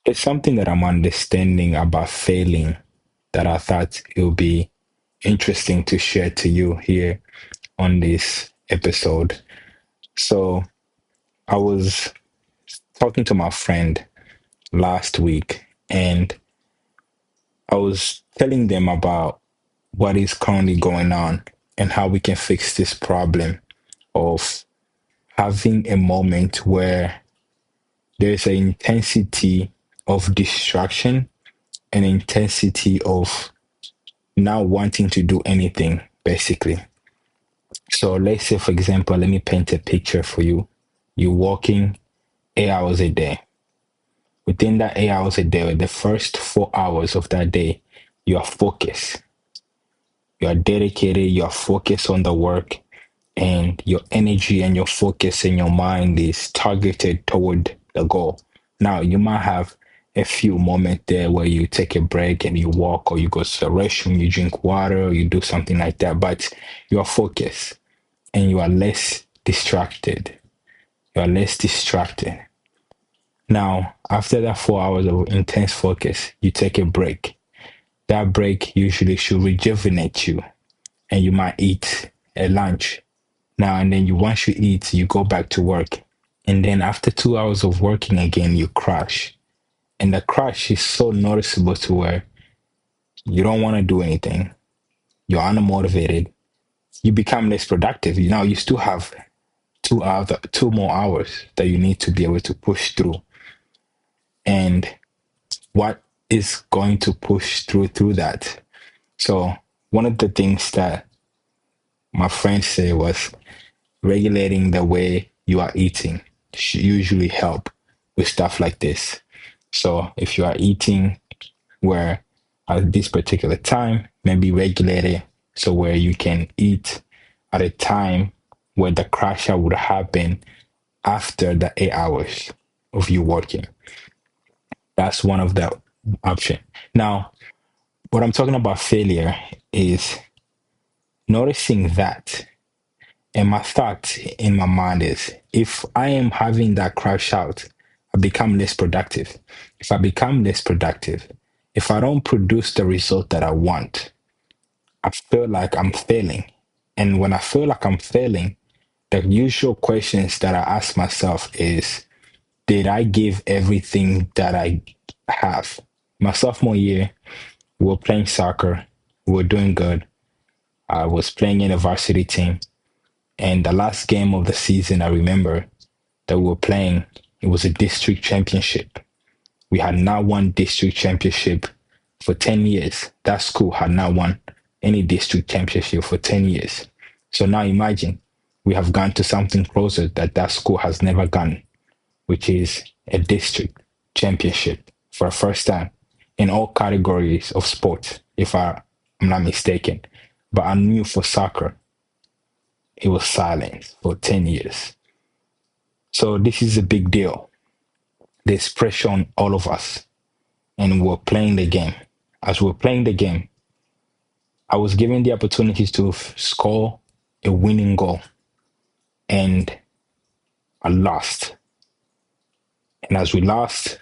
It's something that I'm understanding about failing that I thought it would be interesting to share to you here on this episode. So I was talking to my friend last week and I was telling them about what is currently going on and how we can fix this problem of having a moment where there's an intensity of distraction and intensity of not wanting to do anything, basically. So let's say, for example, let me paint a picture for you. You're working 8 hours a day. Within that 8 hours a day, the first 4 hours of that day, you are focused. You are dedicated. You are focused on the work, and your energy and your focus and your mind is targeted toward the goal. Now, you might have a few moments there where you take a break and you walk or you go to the restroom, you drink water, or you do something like that, but you are focused and you are less distracted. You are less distracted. Now, after that 4 hours of intense focus, you take a break. That break usually should rejuvenate you and you might eat a lunch. Now and then you once you eat, you go back to work. And then after 2 hours of working again, you crash. And the crash is so noticeable to where you don't want to do anything. You're unmotivated. You become less productive. You know, you still have 2 hours, 2 more hours that you need to be able to push through. And what is going to push through that? So one of the things that my friend said was regulating the way you are eating should usually help with stuff like this. So if you are eating where at this particular time, maybe regulate it so where you can eat at a time where the crash out would happen after the 8 hours of you working. That's one of the option. Now, what I'm talking about failure is noticing that. And my thought in my mind is if I am having that crash out, I become less productive. If I become less productive, if I don't produce the result that I want, I feel like I'm failing. And when I feel like I'm failing, the usual questions that I ask myself is, did I give everything that I have? My sophomore year, we were playing soccer. We were doing good. I was playing in a varsity team. And the last game of the season, I remember that we were playing, it was a district championship. We had not won district championship for 10 years. That school had not won any district championship for 10 years. So now imagine we have gone to something closer that that school has never gone, which is a district championship for the first time in all categories of sports, if I'm not mistaken. But I knew for soccer, it was silent for 10 years. So this is a big deal. There's pressure on all of us, and we're playing the game. As we're playing the game, I was given the opportunities to score a winning goal, and I lost. And as we lost,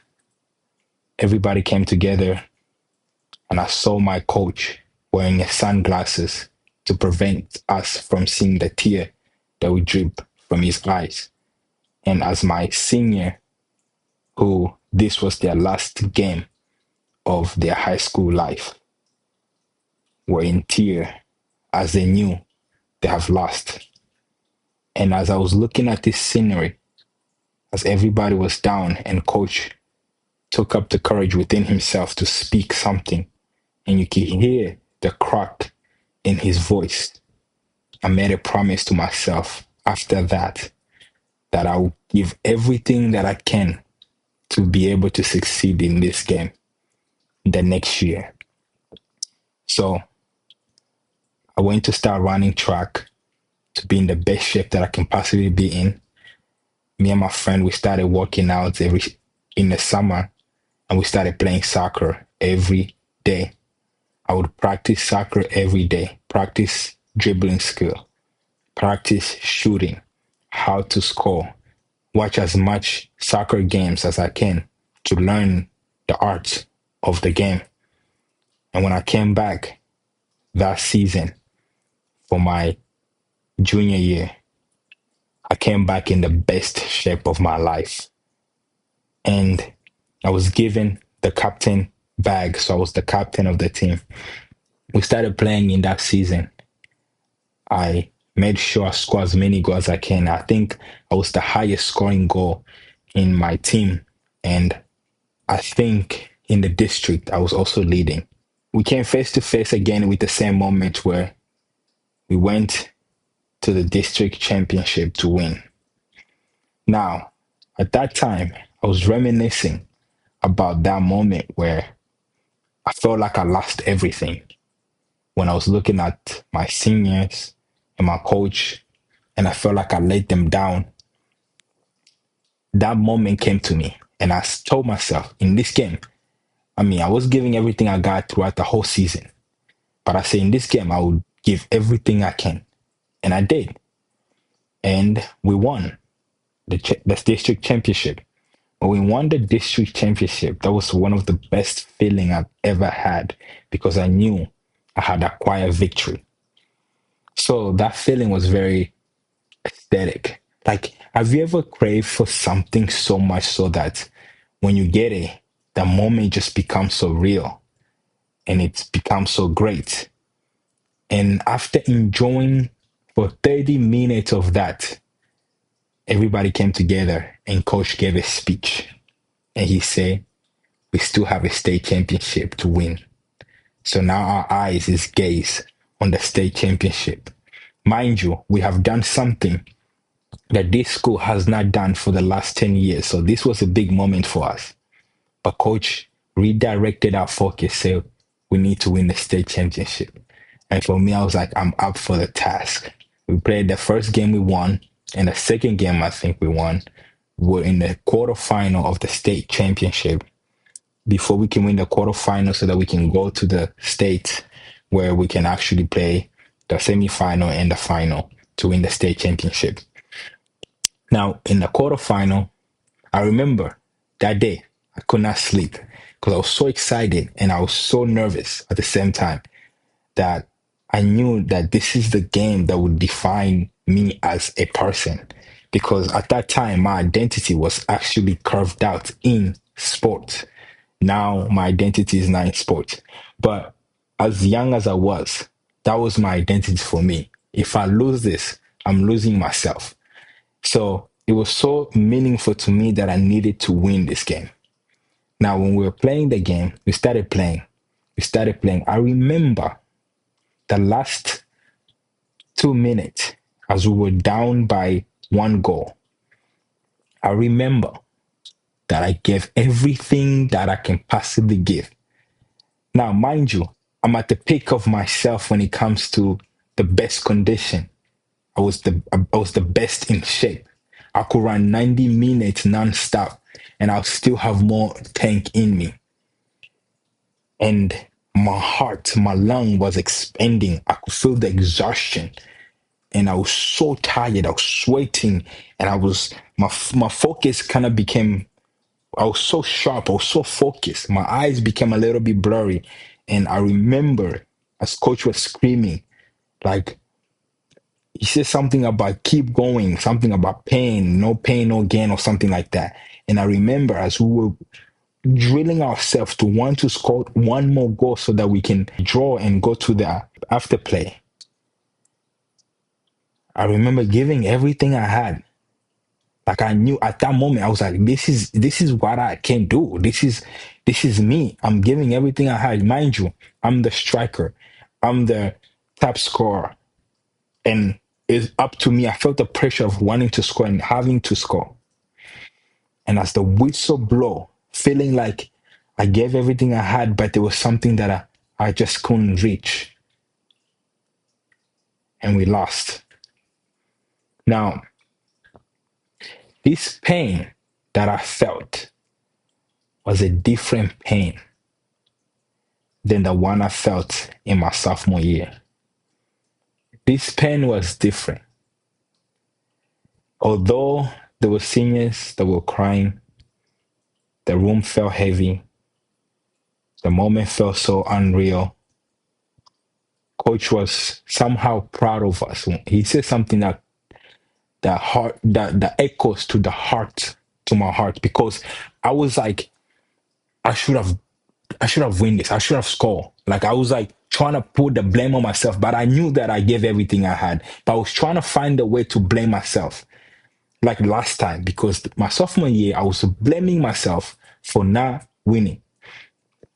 everybody came together, and I saw my coach wearing sunglasses to prevent us from seeing the tear that would drip from his eyes. And as my senior, who this was their last game of their high school life, were in tear as they knew they have lost. And as I was looking at this scenery, as everybody was down and coach took up the courage within himself to speak something, and you could hear the crack in his voice, I made a promise to myself after that that I will give everything that I can to be able to succeed in this game the next year. So I went to start running track to be in the best shape that I can possibly be in. Me and my friend, we started working out every in the summer, and we started playing soccer every day. I would practice soccer every day, practice dribbling skill, practice shooting, how to score, watch as much soccer games as I can to learn the art of the game. And when I came back that season for my junior year, I came back in the best shape of my life. And I was given the captain bag. So I was the captain of the team. We started playing in that season. I made sure I score as many goals as I can. I think I was the highest scoring goal in my team. And I think in the district, I was also leading. We came face to face again with the same moment where we went to the district championship to win. Now, at that time, I was reminiscing about that moment where I felt like I lost everything when I was looking at my seniors and my coach, and I felt like I let them down. That moment came to me, and I told myself, in this game, I mean, I was giving everything I got throughout the whole season, but I say in this game, I would give everything I can, and I did, and we won the district championship. When we won the district championship, that was one of the best feeling I've ever had because I knew I had acquired victory. So that feeling was very aesthetic. Like, have you ever craved for something so much so that when you get it, the moment just becomes so real and it becomes so great? And after enjoying for 30 minutes of that, everybody came together and coach gave a speech and he said, we still have a state championship to win. So now our eyes is gaze on the state championship. Mind you, we have done something that this school has not done for the last 10 years. So this was a big moment for us. But coach redirected our focus, said we need to win the state championship. And for me, I was like, I'm up for the task. We played the first game we won, and the second game I think we won. We're in the quarterfinal of the state championship before we can win the quarterfinal so that we can go to the state where we can actually play the semifinal and the final to win the state championship. Now, in the quarterfinal, I remember that day I could not sleep because I was so excited and I was so nervous at the same time that I knew that this is the game that would define me as a person. Because at that time, my identity was actually carved out in sport. Now, my identity is not in sport. But as young as I was, that was my identity for me. If I lose this, I'm losing myself. So it was so meaningful to me that I needed to win this game. Now, when we were playing the game, we started playing. We started playing. I remember the last 2 minutes as we were down by one goal. I remember that I gave everything that I can possibly give. Now, mind you, I'm at the peak of myself when it comes to the best condition. I was the best in shape. I could run 90 minutes nonstop and I'll still have more tank in me. And my heart, my lung was expanding. I could feel the exhaustion. And I was so tired. I was sweating. And my focus kind of became, I was so sharp. I was so focused. My eyes became a little bit blurry. And I remember as coach was screaming, like, he said something about keep going, something about pain, no gain, or something like that. And I remember as we were drilling ourselves to want to score one more goal so that we can draw and go to the after play. I remember giving everything I had. Like I knew at that moment, I was like, this is what I can do. This is me. I'm giving everything I had. Mind you, I'm the striker. I'm the top scorer. And it's up to me. I felt the pressure of wanting to score and having to score. And as the whistle blow, feeling like I gave everything I had, but there was something that I just couldn't reach. And we lost. Now, this pain that I felt was a different pain than the one I felt in my sophomore year. This pain was different. Although there were seniors that were crying, the room felt heavy. The moment felt so unreal. Coach was somehow proud of us. He said something that echoes to the heart, to my heart, because I was like, I should have I should have won this. I should have scored. Like I was like trying to put the blame on myself, but I knew that I gave everything I had. But I was trying to find a way to blame myself, like last time, because my sophomore year I was blaming myself for not winning.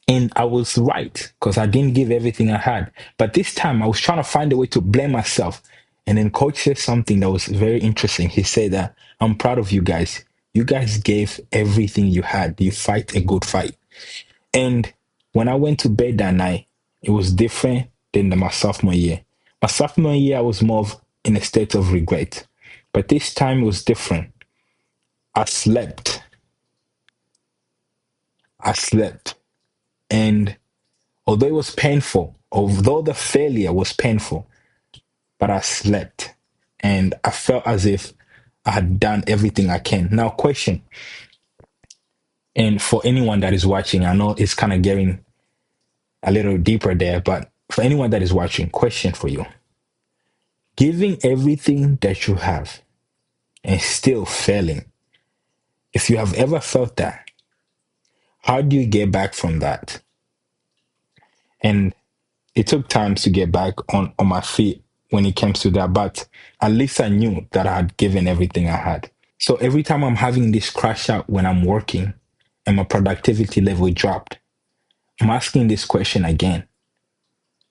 And I was right because I didn't give everything I had. But this time I was trying to find a way to blame myself. And then coach said something that was very interesting. He said that I'm proud of you guys. You guys gave everything you had. You fight a good fight. And when I went to bed that night, it was different than my sophomore year. My sophomore year, I was more in a state of regret. But this time it was different. I slept. I slept. And although it was painful, although the failure was painful, but I slept. And I felt as if I had done everything I can. Now, question. And for anyone that is watching, I know it's kind of getting a little deeper there, but for anyone that is watching, question for you. Giving everything that you have and still failing. If you have ever felt that, how do you get back from that? And it took time to get back on my feet when it comes to that, but at least I knew that I had given everything I had. So every time I'm having this crash out when I'm working and my productivity level dropped, I'm asking this question again.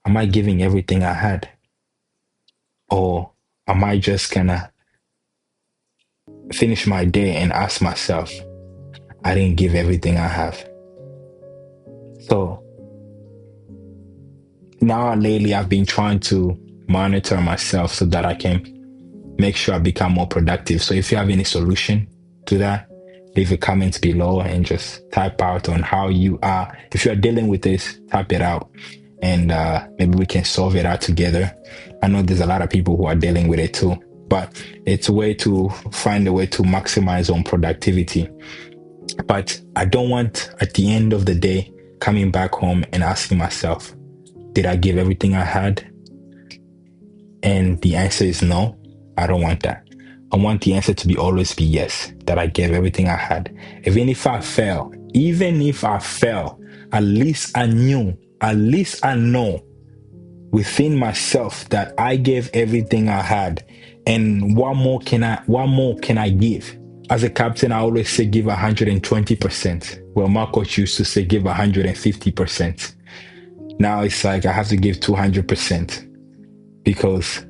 Am I giving everything I had? Or am I just gonna finish my day and ask myself, I didn't give everything I have? So now lately I've been trying to monitor myself so that I can make sure I become more productive. So if you have any solution to that, leave a comment below and just type out on how you are. If you're dealing with this, type it out and maybe we can solve it out together. I know there's a lot of people who are dealing with it too, but it's a way to find a way to maximize on productivity. But I don't want at the end of the day coming back home and asking myself, did I give everything I had? And the answer is no. I don't want that. I want the answer to be always be yes, that I gave everything I had. Even if I fail, at least I knew, at least I know within myself that I gave everything I had. And what more can I give? As a captain, I always say give 120%. Well, my coach used to say give 150%. Now it's like I have to give 200% because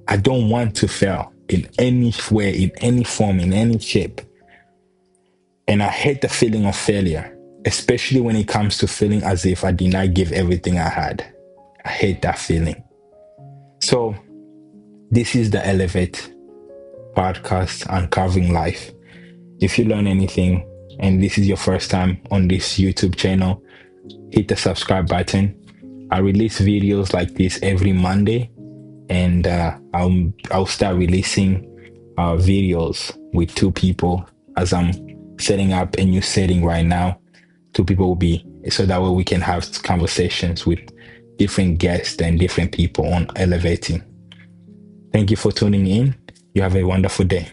I don't want to fail in any way, in any form, in any shape. And I hate the feeling of failure, especially when it comes to feeling as if I did not give everything I had. I hate that feeling. So this is the Elevate podcast, Uncovering Life. If you learn anything and this is your first time on this YouTube channel, hit the subscribe button. I release videos like this every Monday, and I'll start releasing videos with two people as I'm setting up a new setting right now. Two people will be, so that way we can have conversations with different guests and different people on elevating. Thank you for tuning in. You have a wonderful day.